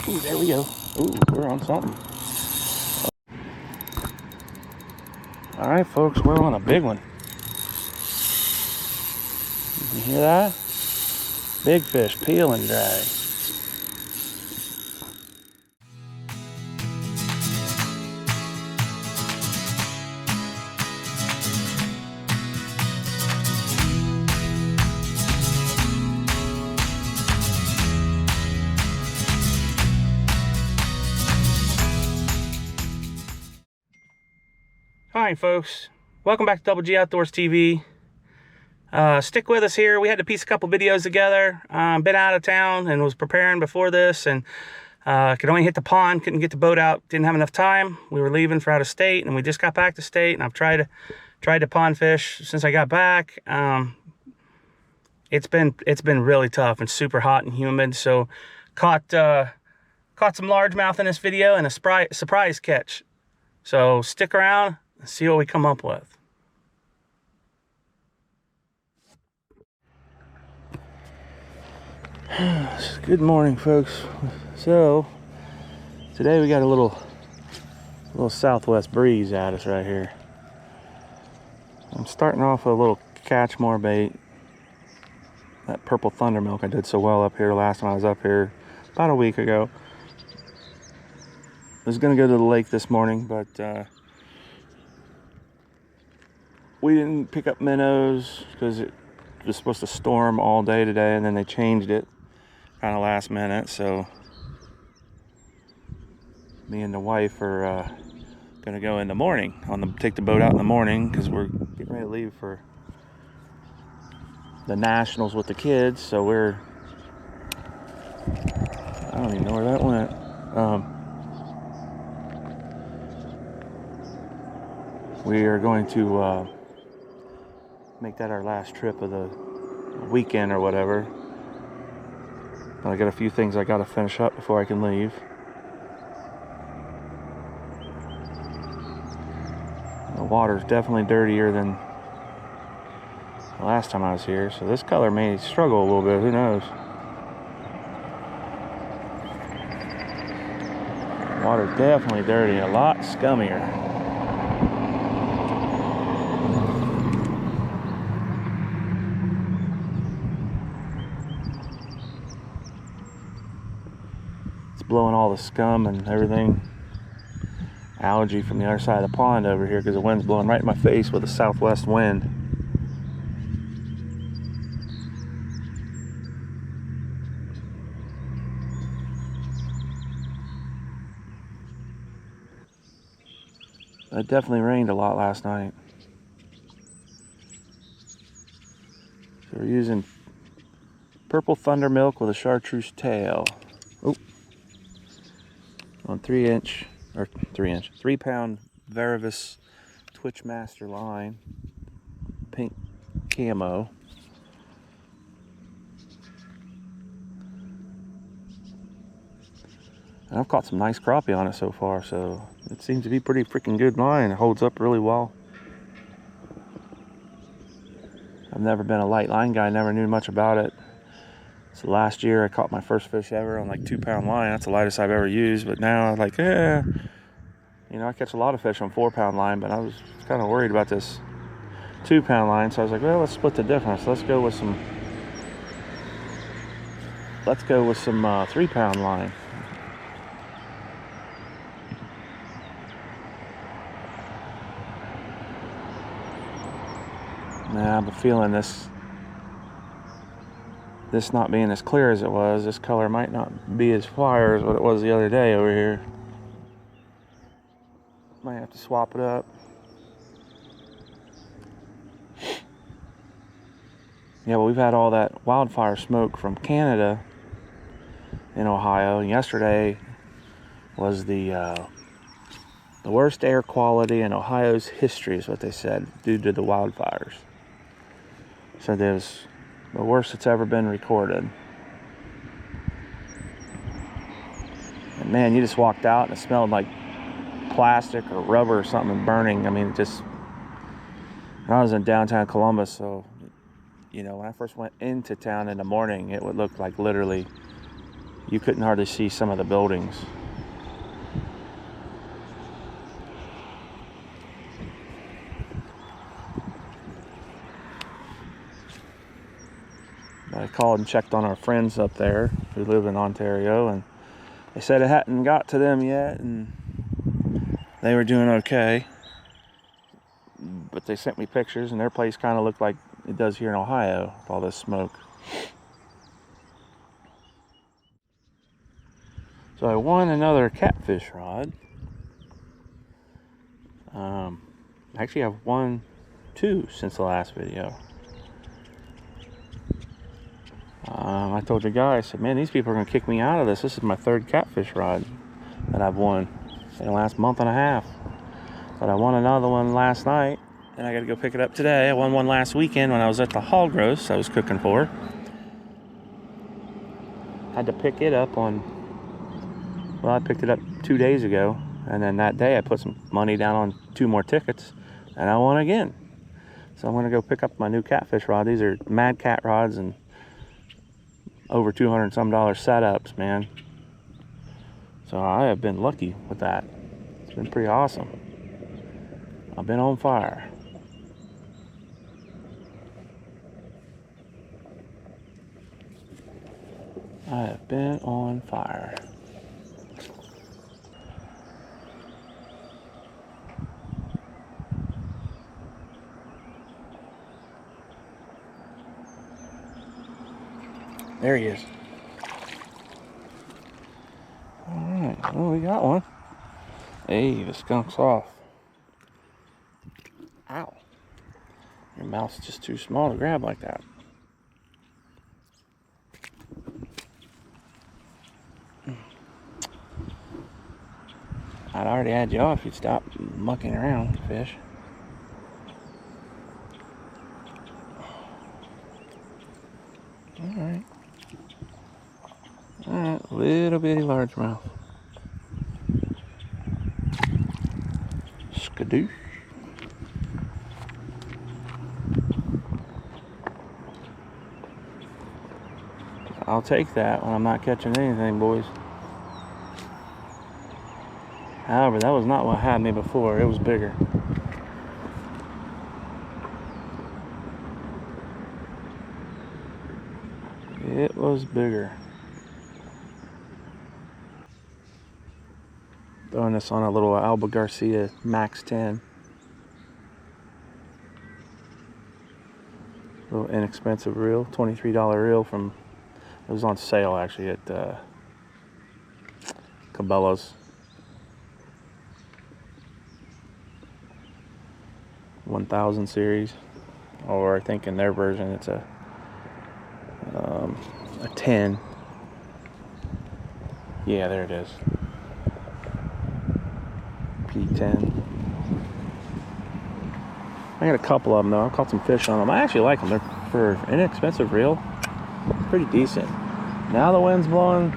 Ooh, there we go. Ooh, we're on something. All right, folks, we're on a big one. You hear that? Big fish, peel and drag. All right, folks, welcome back to Double G Outdoors TV. Stick with us here. We had to piece a couple videos together. Been out of town and was preparing before this, and could only hit the pond, couldn't get the boat out, didn't have enough time. We were leaving for out of state, and we just got back to state, and I've tried to pond fish since I got back. It's been really tough and super hot and humid. So caught some largemouth in this video and a surprise catch. So stick around and see what we come up with. Good morning, folks. So today we got a little southwest breeze at us right here. I'm starting off with a little catchmore bait. That purple thunder milk I did so well up here last time I was up here about a week ago. I was gonna go to the lake this morning, but we didn't pick up minnows because it was supposed to storm all day today, and then they changed it kind of last minute. So me and the wife are gonna go in the morning take the boat out in the morning because we're getting ready to leave for the nationals with the kids. So I don't even know where that went. We are going to make that our last trip of the weekend or whatever. But I got a few things I got to finish up before I can leave. The water's definitely dirtier than the last time I was here, so this color may struggle a little bit, who knows. Water's definitely dirty, a lot scummier. Blowing all the scum and everything, algae from the other side of the pond over here because the wind's blowing right in my face with a southwest wind. It definitely rained a lot last night. So we're using purple thunder milk with a chartreuse tail. Oh. On 3 pound Varivis Twitch Master line, pink camo. And I've caught some nice crappie on it so far, so it seems to be pretty freaking good line. It holds up really well. I've never been a light line guy, never knew much about it. So last year I caught my first fish ever on like 2 pound line. That's the lightest I've ever used. But now I'm like, you know, I catch a lot of fish on 4 pound line, but I was kind of worried about this 2 pound line. So I was like, well, let's split the difference. Let's go with some 3 pound line. Now I'm feeling this not being as clear as it was. This color might not be as fire as what it was the other day over here. Might have to swap it up. Yeah, well, we've had all that wildfire smoke from Canada in Ohio, and yesterday was the worst air quality in Ohio's history is what they said, due to the wildfires. So there's the worst it's ever been recorded. And man, you just walked out and it smelled like plastic or rubber or something burning. I mean, I was in downtown Columbus, so, you know, when I first went into town in the morning, it would look like literally you couldn't hardly see some of the buildings. I called and checked on our friends up there who live in Ontario, and they said it hadn't got to them yet and they were doing okay. But they sent me pictures and their place kind of looked like it does here in Ohio with all this smoke. So I won another catfish rod. Actually I've won 2 since the last video. I told the guy, I said, man, these people are going to kick me out of this. This is my 3rd catfish rod that I've won in the last month and a half. But I won another one last night, and I got to go pick it up today. I won one last weekend when I was at the hog roast I was cooking for. Had to pick it up on, well, I picked it up 2 days ago, and then that day I put some money down on 2 more tickets, and I won again. So I'm going to go pick up my new catfish rod. These are Mad Cat rods and over $200 and some setups, man. So I have been lucky with that. It's been pretty awesome. I've been on fire. I have been on fire. There he is. Alright, well, we got one. Hey, the skunk's off. Ow. Your mouth's just too small to grab like that. I'd already had you off if you'd stop mucking around, fish. Alright. Alright, little bitty largemouth. Skadoosh. I'll take that when I'm not catching anything, boys. However, that was not what had me before. It was bigger. It was bigger. Throwing this on a little Alba Garcia Max 10. Little inexpensive reel, $23 reel from, it was on sale actually at Cabela's. 1000 series, or I think in their version it's a 10. Yeah, there it is. P10. I got a couple of them though. I caught some fish on them. I actually like them. They're, for an inexpensive reel, pretty decent. Now the wind's blowing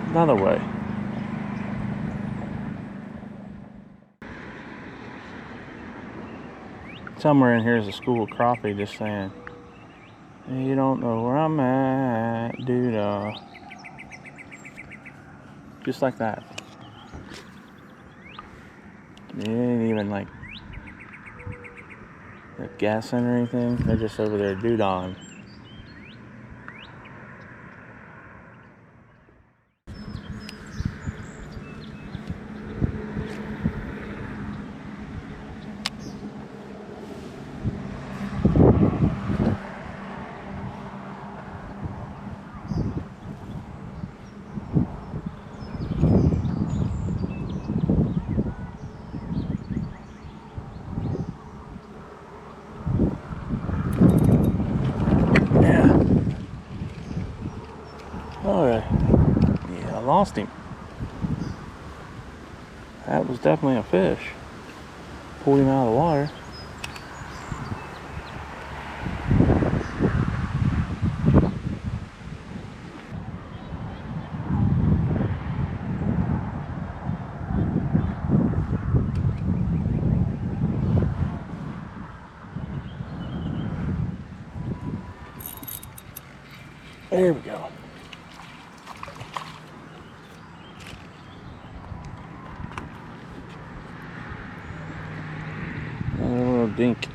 another way. Somewhere in here is a school of crappie just saying, you don't know where I'm at, dude. Just like that. They ain't even like gassing or anything. They're just over there doodling. Alright. Yeah, I lost him. That was definitely a fish. Pulled him out of the water. There we go. dink.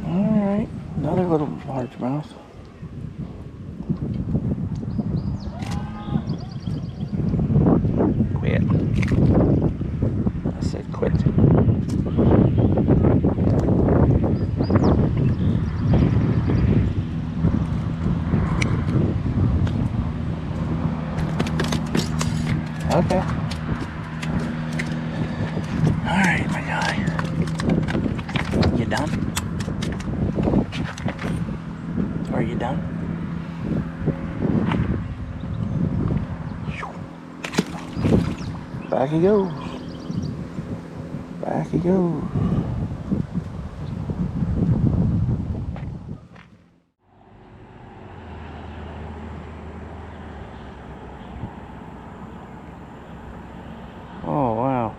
Alright, another little largemouth. Quit. I said quit. Okay. Alright, my guy. You done? Are you done? Back he goes. Back he goes. Oh, wow.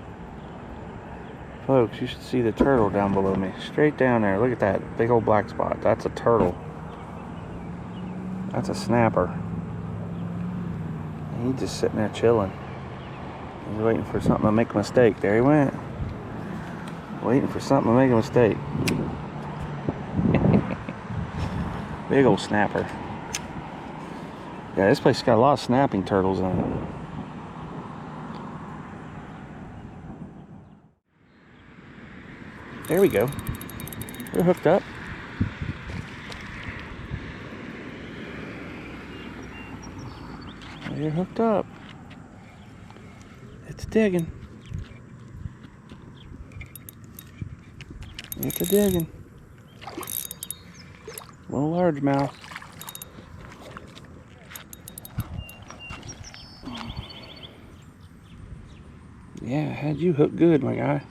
Folks, you should see the turtle down below me. Straight down there. Look at that big old black spot. That's a turtle. That's a snapper. And he's just sitting there chilling. He's waiting for something to make a mistake. There he went. Waiting for something to make a mistake. Big old snapper. Yeah, this place got a lot of snapping turtles in it. There we go. They're hooked up. They're hooked up. It's digging. It's a digging. Little largemouth. Yeah, had you hooked good, my guy.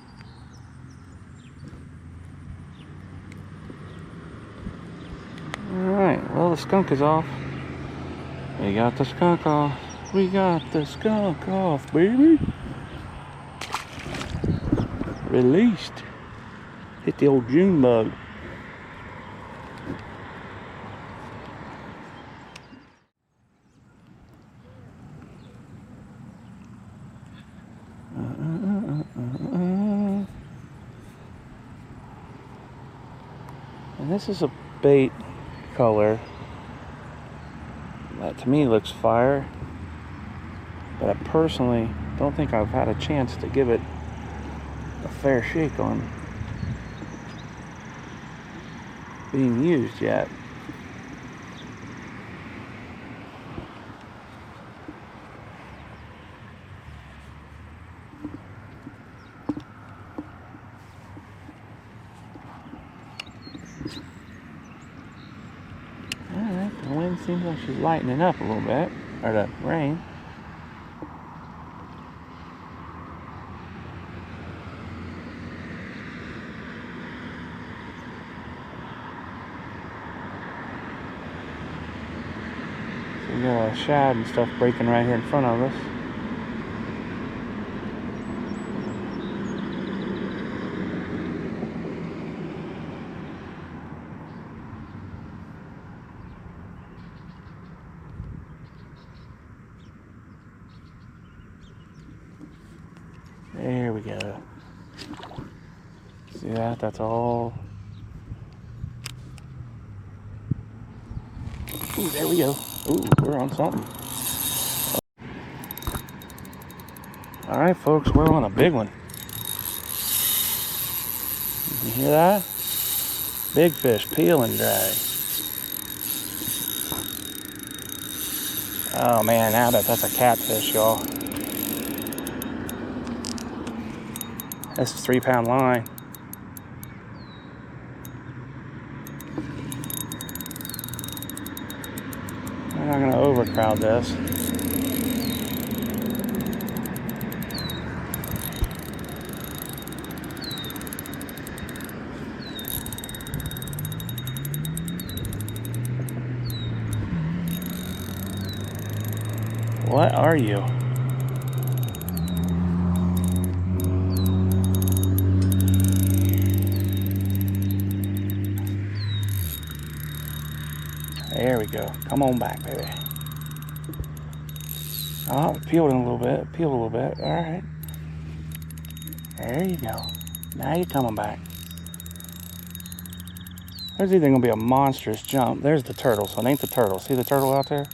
Alright, well the skunk is off. We got the skunk off. We got the skunk off, baby. Released. Hit the old June bug. And this is a bait color that to me looks fire, but I personally don't think I've had a chance to give it a fair shake on being used yet. Alright, the wind seems like she's lightening up a little bit, or the rain. So we got a shad and stuff breaking right here in front of us. There we go. See that? That's all. Ooh, there we go. Ooh, we're on something. Alright, folks, we're on a big one. You hear that? Big fish, peel and drag. Oh man, now that's a catfish, y'all. That's a 3-pound line. We're not gonna overcrowd this. What are you? There we go. Come on back, baby. Oh, peeled in a little bit. Peeled a little bit. All right. There you go. Now you're coming back. There's either going to be a monstrous jump. There's the turtle. So it ain't the turtle. See the turtle out there?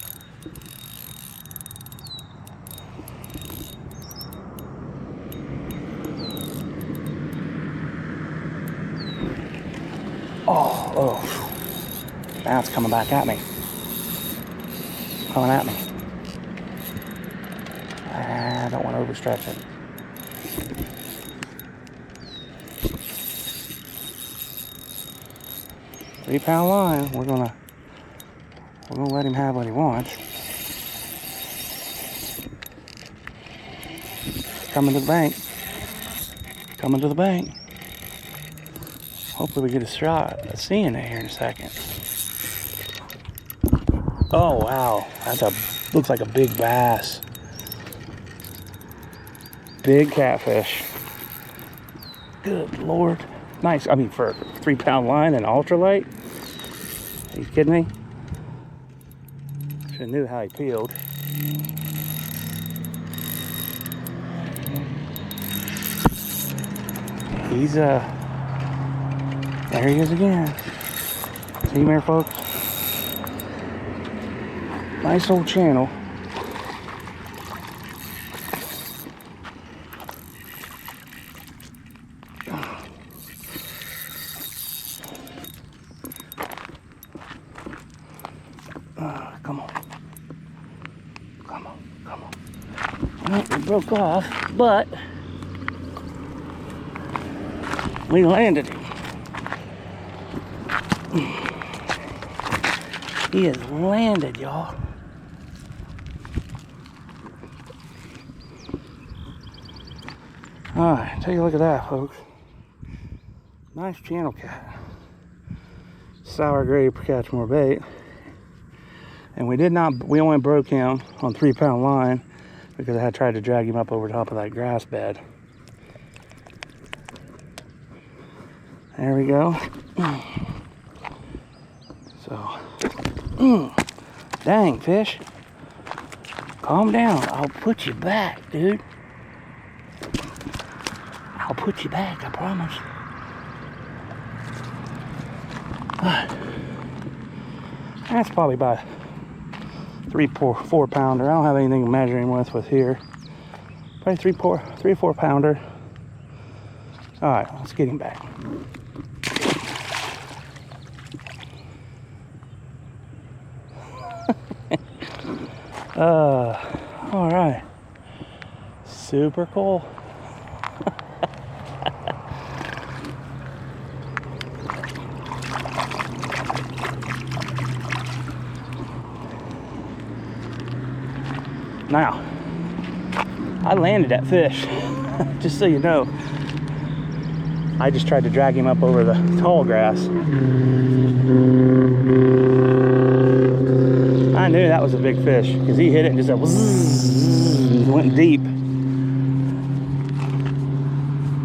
Oh. Now it's coming back at me. Coming at me. I don't want to overstretch it. Three-pound line. We're gonna let him have what he wants. Coming to the bank. Coming to the bank. Hopefully we get a shot at seeing it here in a second. Oh wow, looks like a big bass. Big catfish. Good Lord. Nice. I mean, for a 3-pound line and ultralight. Are you kidding me? Should have knew how he peeled. He's there he is again. See him here, folks? Nice old channel. Come on. Come on, come on. Well, it broke off, but we landed him. He is landed, y'all. Alright, take a look at that, folks. Nice channel cat. Sour grape catch more bait. And we only broke him on 3-pound line because I had tried to drag him up over top of that grass bed. There we go. So, dang fish. Calm down. I'll put you back, dude. I'll put you back, I promise. That's probably about 3-4 pounder. I don't have anything to measure him with here. Probably 3 or 4 pounder. All right, let's get him back. All right. Super cool. Now, I landed that fish, just so you know. I just tried to drag him up over the tall grass. I knew that was a big fish because he hit it and just went deep.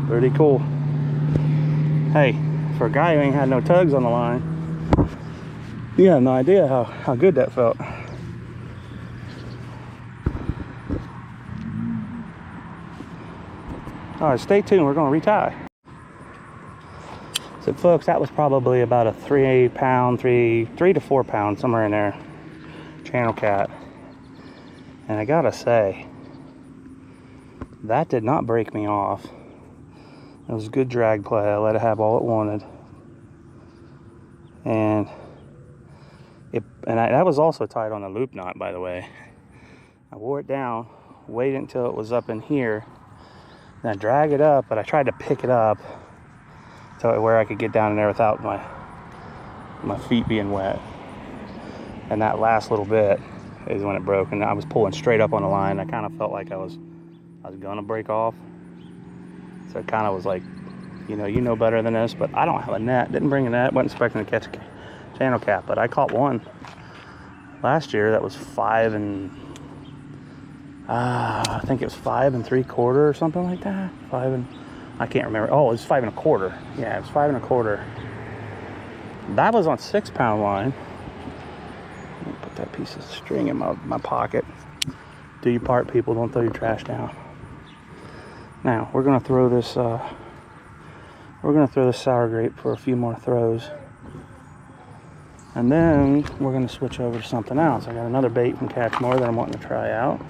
Pretty cool. Hey, for a guy who ain't had no tugs on the line, you have no idea how good that felt. All right, stay tuned. We're going to retie. So, folks, that was probably about a 3-pound, 3 to 4 pound, somewhere in there, channel cat. And I gotta say, that did not break me off. It was good drag play. I let it have all it wanted, and that was also tied on a loop knot, by the way. I wore it down, waited until it was up in here. Then I drag it up, but I tried to pick it up to where I could get down in there without my feet being wet. And that last little bit is when it broke, and I was pulling straight up on the line. I kind of felt like I was gonna break off. So it kind of was like, you know better than this, but I don't have a net. Didn't bring a net. Wasn't expecting to catch a channel cat, but I caught one last year that was 5 and I think it was 5 3/4 or something like that. I can't remember. Oh, it was 5 1/4. Yeah, it was 5 1/4. That was on 6-pound line. Let me put that piece of string in my pocket. Do your part, people. Don't throw your trash down. Now we're gonna throw this. Sour grape for a few more throws, and then we're gonna switch over to something else. I got another bait from Catch More that I'm wanting to try out.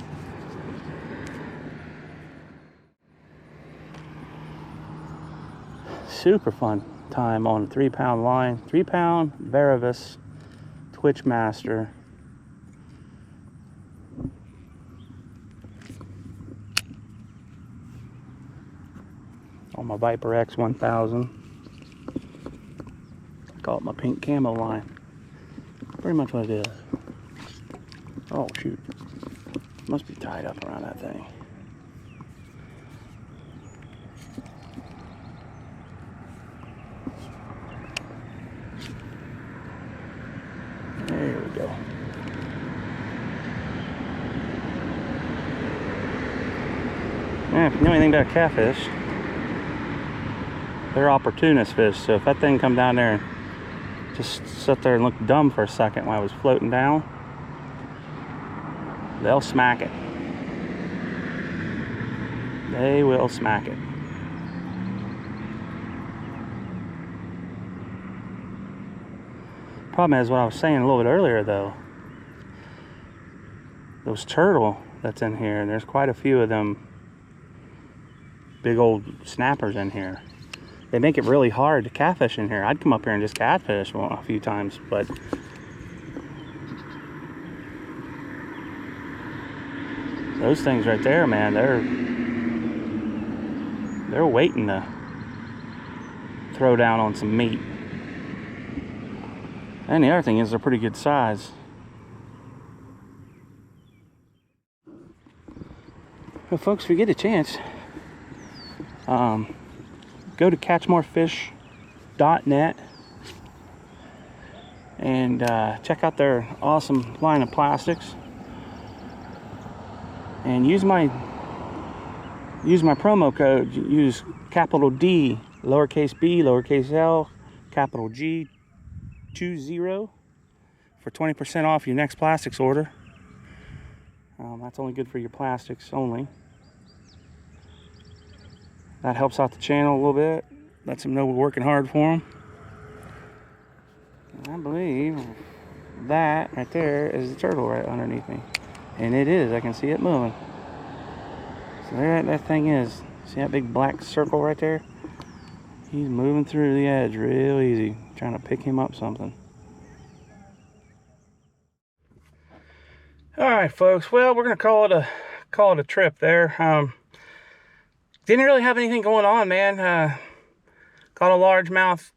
Super fun time on a 3-pound line. 3-pound Varivis Twitch Master. On my Viper X1000. I call it my pink camo line. Pretty much what it is. Oh shoot. Must be tied up around that thing. There we go. Yeah, if you know anything about catfish, they're opportunist fish. So if that thing come down there and just sit there and look dumb for a second while I was floating down, they'll smack it. They will smack it. Problem is what I was saying a little bit earlier though. Those turtle that's in here, and there's quite a few of them big old snappers in here. They make it really hard to catfish in here. I'd come up here and just catfish a few times, but those things right there, man, they're waiting to throw down on some meat. And the other thing is they're pretty good size. Well, folks, if you get a chance, go to catchmorefish.net and check out their awesome line of plastics. And use my promo code. Use capital D, lowercase b, lowercase l, capital G 20 for 20% off your next plastics order. That's only good for your plastics only. That helps out the channel a little bit. Lets them know we're working hard for them. And I believe that right there is the turtle right underneath me. And it is. I can see it moving. So there that thing is. See that big black circle right there? He's moving through the edge real easy. Trying to pick him up something. Alright folks, well we're gonna call it a trip there. Didn't really have anything going on, man. Caught a largemouth,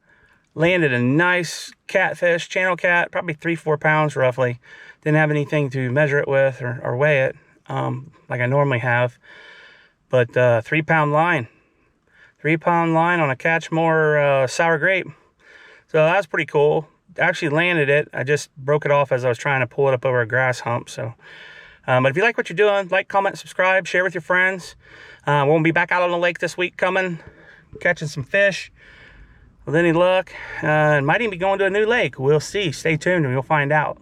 landed a nice catfish, channel cat, probably 3-4 pounds roughly. Didn't have anything to measure it with or weigh it like I normally have. But 3-pound line. 3-pound line on a Catch More sour grape. So that's pretty cool. Actually landed it. I just broke it off as I was trying to pull it up over a grass hump. So, but if you like what you're doing, like, comment, subscribe, share with your friends. We'll be back out on the lake this week coming, catching some fish. With any luck, might even be going to a new lake. We'll see. Stay tuned and we'll find out.